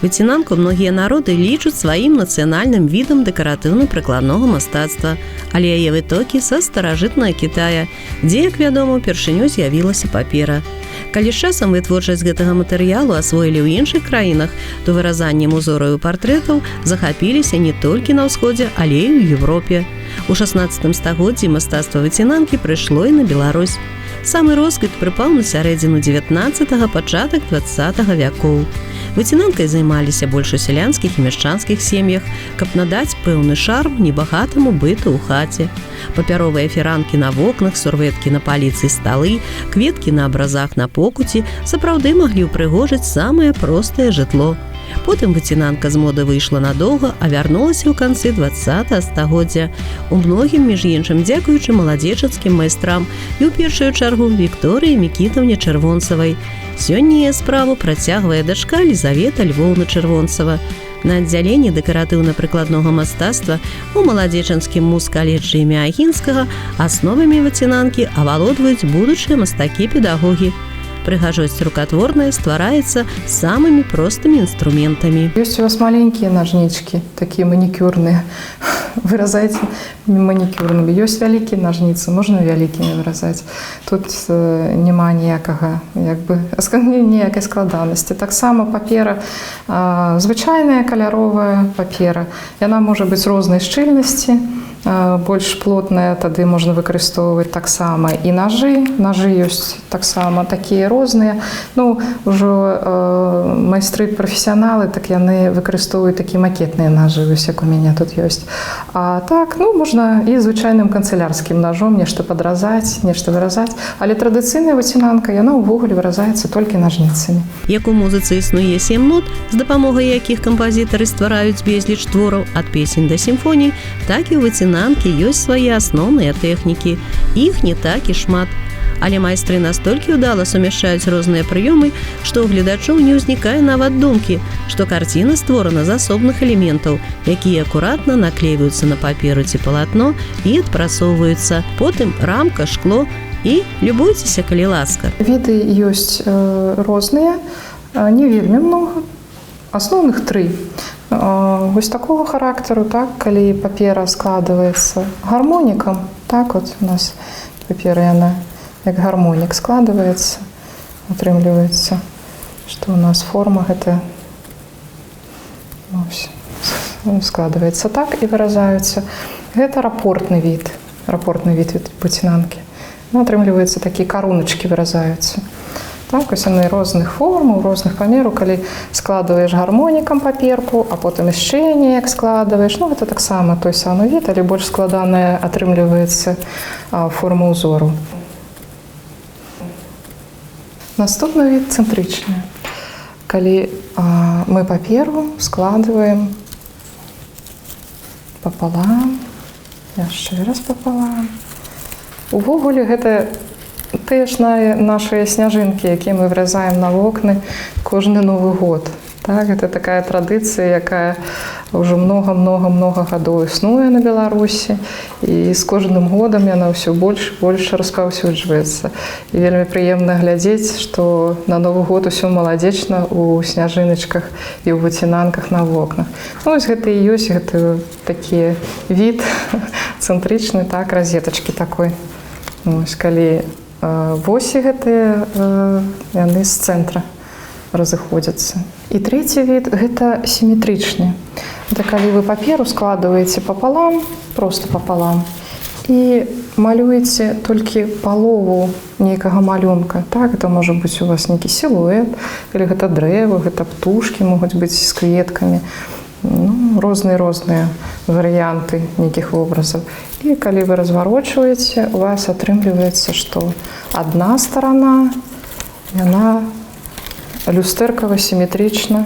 Выцінанку многія народы лічаць сваім нацыянальным відам дэкаратыўна-прыкладнога мастацтва, але яе вытокі са старажытнага Кітая, дзе, як вядома, упершыню з'явілася папера. Калі з часам вытворчасць гэтага матэрыялу асвоілі ў іншых краінах, то выразаннем узораў і партрэтаў захапіліся не толькі на ўсходзе, але і ў Европе. У 16 стагоддзі мастацтва выцінанкі прыйшло і на Беларусь. Самы росквіт прыпаў на сярэдзіну 19-га, пачатак 20-га вякоў. Выцінанкай займаліся больш у сялянскіх і мяшчанскіх сем'ях, каб надаць пэўны шарм небагатаму быту ў хаце. Папяровыя фіранкі на вокнах, сурветкі на паліцы і сталы, кветкі на абразах на покуці сапраўды маглі ўпрыгожыць самае простае жытло. Потым выцінанка з моды выйшла надоўга, а вярнулася ў канцы 20-го стагоддзя. У многім, між іншым, дзякуючы маладзечанскім майстрам і ў першую чаргу Вікторыі Мікітаўне Чырвонцавай. Сёння яе справу працягвае дачка Лізавета Львоўна Чырвонцава. На аддзяленні дэкаратыўна-прыкладнога мастацтва у маладзечанскім муз-каледжы імя Агінскага асновамі выцінанкі авалодваюць будучыя мастакі-педагогі. Прыгажосць рукотворная ствараецца самымі простымі інструментамі. Ёсць у вас маленькія ножнички, такія манікюрныя. Выразаеце манікюрнымі. Ёсць вялікія ножніцы, можна вялікімі выразаць. Тут няма ніякага, ніякай складанасці. Таксама папера, звычайная каляровая папера. Яна можа быць рознай шчыльнасці, больш плотная, тады можна выкарыстоўваць таксама і ножы. Ножы ёсць таксама такія розныя. Ужо майстры прафесіяналы, так яны выкарыстоўваюць такія макетныя ножы, вось як у мяне тут ёсць. А так, можна і звычайным канцылярскім ножом нешта падразаць, нешта выразаць, але традыцыйная выцінанка, яна ўвогуле выразаецца толькі нажніцамі. Як у музыцы існуе 7 нот, з дапамогай якіх кампазітары ствараюць безліч твораў ад песень да сімфоній, так і ў выцінанкі ёсць свае асноўныя тэхнікі. Іх не так і шмат. Але майстры настолькі ўдала сумяшчаюць розныя прыёмы, што ў гледачоў не ўзнікае нават думкі, што карціна створана з асобных элементаў, якія акуратна наклейваюцца на паперу ці палатно і адпрасоўваюцца. Потым рамка, шкло і любуйцеся, калі ласка. Віды ёсць розныя, не вельмі многа. Асноўных 3. Вось такого характару, так, калі папера складваецца гармонікам, так от у нас папера, яна як гармонік складваецца, атрымліваецца, што у нас форма гэта складваецца так і выразаюцца. Гэта рапортны від выцінанкі. Атрымліваецца такія каруначкі выразаюцца. Так, ось яны розных формаў, розных памераў, калі складваеш гармонікам паперку, а потым яшчэ неяк складваеш. Гэта таксама той самы від, але больш складаная атрымліваецца форма ўзору. Наступны від цэнтрычны. Калі мы паперу складваем папалам, яшчэ раз папалам. Увогуле гэта тыя ж нашыя сняжынкі, якія мы выразаем на вокны кожны Новы год. Так, гэта такая традыцыя, якая ўжо многа гадоў існуе на Беларусі, і з кожным годам яна ўсё больш і больш распаўсюджваецца. І вельмі прыемна глядзець, што на Новы год усё маладзечна ў сняжыначках і ў выцінанках на вокнах. Вось гэта і ёсць гэты такі від цэнтрычны, так, разетачкі такой. Вось калі восі гэтыя, яны з цэнтра разыходзяцца. І трэці від гэта сіметрычны. Гэта калі вы паперу складваеце папалам, проста папалам, і малюеце толькі палову нейкага малюнка. Так, это можа быць у вас нейкі сілуэт, или гэта дрэва, гэта птушкі могуць быць з кветкамі. Розныя варыянты нейкіх вобразаў. І калі вы разварочваеце, у вас атрымліваецца, што адна старана, яна люстэркава сіметрычна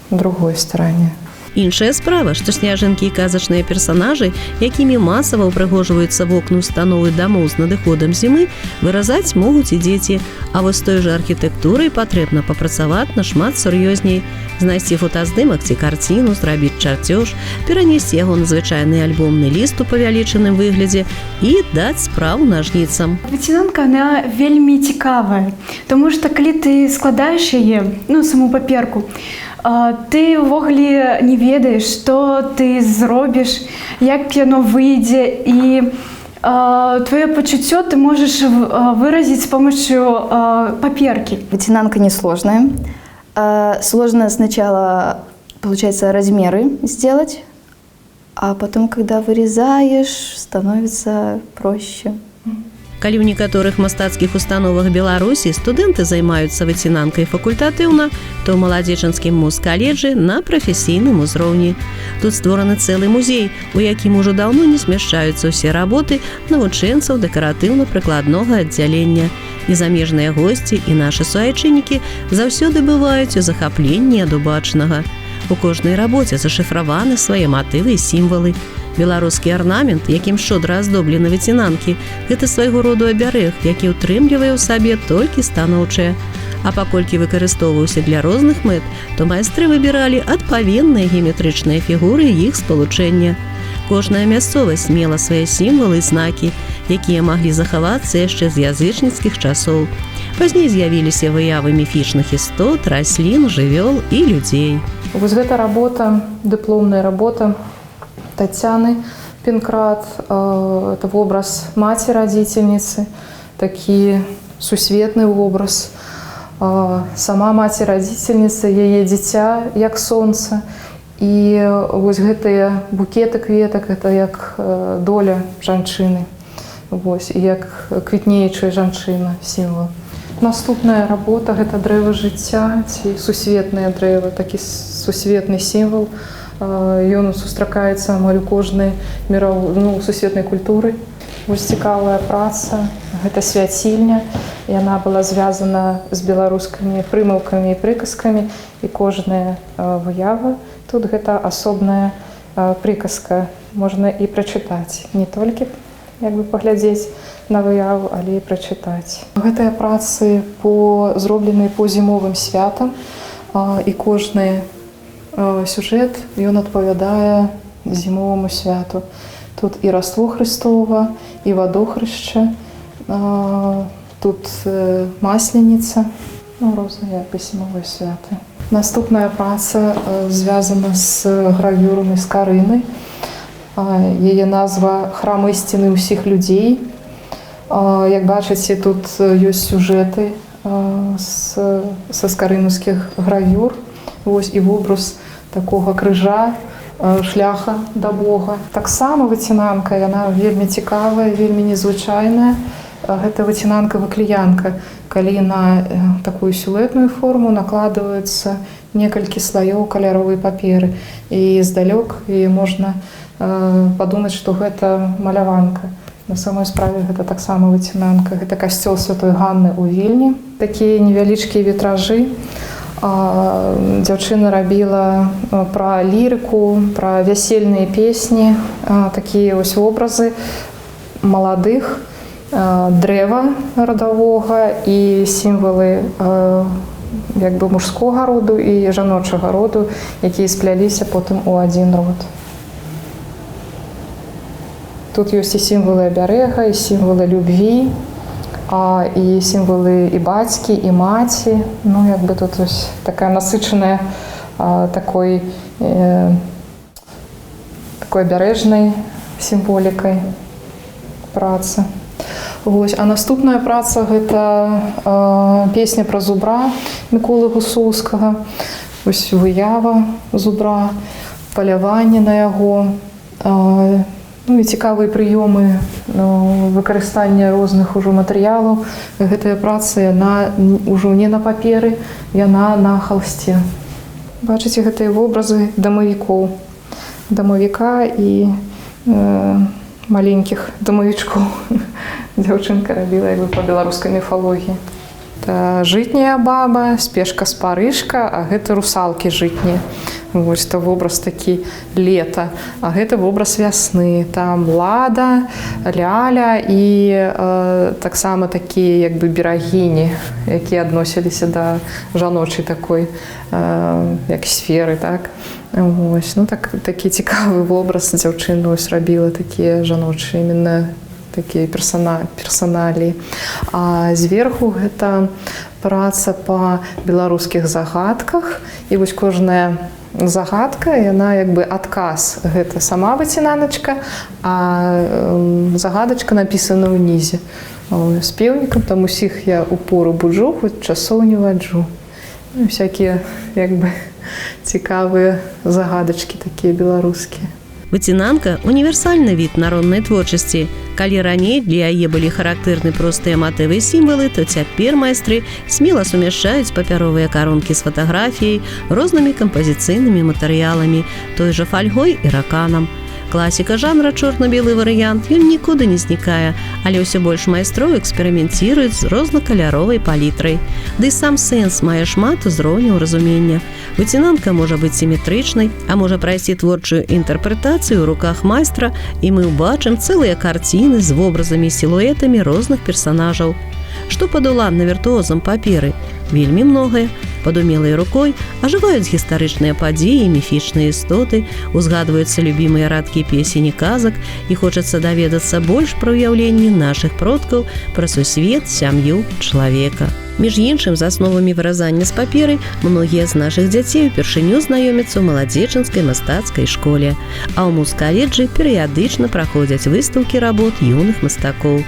другой стороне. Іншая справа, што сняжынкі і казачныя персанажы, якімі масава ўпрыгожваюцца вокны установы дамоў з надыходам зімы, выразаць могуць і дзеці, а вось той жа архітэктурай патрэбна папрацаваць нашмат сур'ёзней, знайсці фотаздымак ці карціну, зрабіць чарцёж, перанесці яго на звычайны альбомны ліст у павялічаным выглядзе і даць справу нажніцам. Выцінанка, она вельмі цікавая, тому што калі ты складаеш яе, саму паперку, ты ўвогуле не ведаеш, што ты зробіш, як яно выйдзе, і твоё пачуццё ты можаш выразіць с помощью паперки. Вытинанка несложная. Сложно сначала, получается, размеры сделать, а потом, когда вырезаешь, становится проще. Калі ў некаторых мастацкіх установах Беларусі студэнты займаюцца выцінанкай факультатыўна, то ў маладзечанскім муз-каледжы на прафесійным узроўні. Тут створаны цэлы музей, у якім ужо даўно не змяшчаюцца ўсе работы навучэнцаў дэкаратыўна-прыкладнога аддзялення. І замежныя госці, і нашы суайчыннікі заўсёды бываюць у захапленні ад убачанага. У кожнай рабоце зашыфраваны свае матывы і сімвалы. Беларускі арнамент, якім шчодра аздоблены выцінанкі, гэта свайго роду абярэг, які ўтрымлівае ў сабе толькі станоўчае. А паколькі выкарыстоўваўся для розных мэт, то майстры выбіралі адпаведныя геаметрычныя фігуры і іх спалучэння. Кожная мясцовасць мела свае сімвалы і знакі, якія маглі захавацца яшчэ з язычніцкіх часоў. Пазней з'явіліся выявы міфічных істот, раслін, жывёл і людзей. Вось гэта работа, дыпломная работа Татьяны Пинкрат. Это образ маці-радзіцельніцы, такі сусветны образ. Сама маці-радзіцельніца, яе дзіця, як сонца. І вось гэтыя букеты кветак, это як доля жанчыны. Вось, і як квітнеючая жанчына, сімвал. Наступная работа – гэта дрэва жыцця, ці сусветнае дрэва, такі сусветны сімвал. Ён сустракаецца амаль у кожнай сусветнай культуры. Вось цікавая праца, гэта свяцільня. Яна была звязана з беларускімі прымаўкамі і прыказкамі, і кожная выява тут гэта асобная прыказка. Можна і прачытаць, не толькі паглядзець на выяву, але і прачытаць. Гэтыя працы зроблены по зімовым святам, і кожны сюжэт, ён адпавядае зімоваму святу. Тут і Раство Хрыстова, і Вадохрышча, тут Масленіца, розныя зімовыя святы. Наступная праца звязана з гравюрамі з Карыны. Яе назва «Храм ісціны ўсіх людзей». Як бачыце, тут ёсць сюжэты са скарынаўскіх гравюр. Вось і вобраз такога крыжа, шляха да Бога. Таксама выцінанка, яна вельмі цікавая, вельмі незвычайная. Гэта выцінанка-выклеянка, калі на такую сюжэтную форму накладваюцца некалькі слаёў каляровай паперы. І здалёк можна падумаць, што гэта маляванка. На самой справе гэта таксама выцінанка. Гэта касцёл Святой Ганны ў Вільні. Такія невялічкія вітражы. Дзяўчына рабіла пра лірыку, пра вясельныя песні, такія вось вобразы маладых, дрэва радавога і сімвалы мужскога роду і жаночага роду, якія спляліся потым у адзін род. Тут ёсць і сімвалы абярэга, і сімвалы любві, і сімвалы і бацькі, і маці. Тут ось такая насычаная такой абярэжнай сімволікай праца. А наступная праца – гэта песня пра зубра Міколы Гусоўскага. Ось выява зубра, паляванне на яго, і цікавыя прыёмы выкарыстання розных ужо матэрыялаў. Гэтая праца, яна ўжо не на паперы, яна на халсце. Бачыце гэтыя вобразы дамавікоў. Дамавіка і маленькіх дамавічкоў. Дзяўчынка рабіла па беларускай міфалогіі. Жытняя баба, спешка-спарышка, а гэта русалкі жытнія. Вось то вобраз такі лета, а гэта вобраз вясны. Там лада, ляля і таксама такія як бы берагіні, якія адносіліся да жаночай такой як сферы, так. Вось, ну такі цікавы вобраз дзяўчына ось рабіла такія жаночыя именно такія персоналіі. А зверху гэта праца па беларускіх загадках, і вось кожная загадка, яна як бы адказ, гэта сама выцінаначка, а загадачка напісана ўнізе. Спевнікам там усіх я упору буджу, хоць часоў не ваджу. Ну, всякія як бы цікавыя загадачкі такія беларускія. Выцінанка – універсальны від народнай творчасці. Калі раней для яе былі характэрны простыя матывы і сімвалы, то цяпер майстры смела сумяшчаюць папяровыя каронкі з фатаграфіяй, рознымі кампазіцыйнымі матэрыяламі, той жа фальгой і раканам. Класіка жанра чорна-белы варыянт, ён нікуды не знікае, але ўсё больш майстроў эксперыментируюць з рознакаляровай палітрай. Ды сам сэнс мае шмат узроўняў разумення. Выцінанка можа быць сіметрычнай, а можа прайсці творчую інтэрпрэтацыю ў руках майстра, і мы ўбачым цэлыя карціны з вобразамі і сілуэтамі розных персанажаў. Што пад уладна віртуозам паперы? Вельмі многае. Пад умелай рукой ажываюць гістарычныя падзеі, міфічныя істоты, узгадваюцца любімыя радкі песень і казак, і хочацца даведацца больш пра ўяўленні нашых продкаў, пра сусвет, сям'ю, чалавека. Між іншым, з асновамі выразання з паперы многія з нашых дзяцей упершыню знаёмяцца ў маладзечанскай мастацкай школе, а ў музкаледжы перыядычна праходзяць выстаўкі работ юных мастакоў.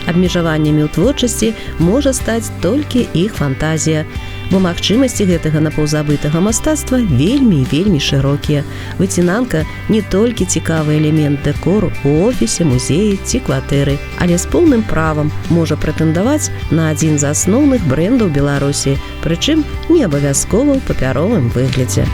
Абмежаваннямі ў творчасці можа стаць толькі іх фантазія, бо магчымасці гэтага напаўзабытага мастацтва вельмі і вельмі шырокія. Выцінанка не толькі цікавы элемент дэкору ў офісе, музеі ці кватэры, але з поўным правам можа прэтэндаваць на адзін з асноўных брэндаў Беларусі, прычым не абавязкова ў папяровым выглядзе.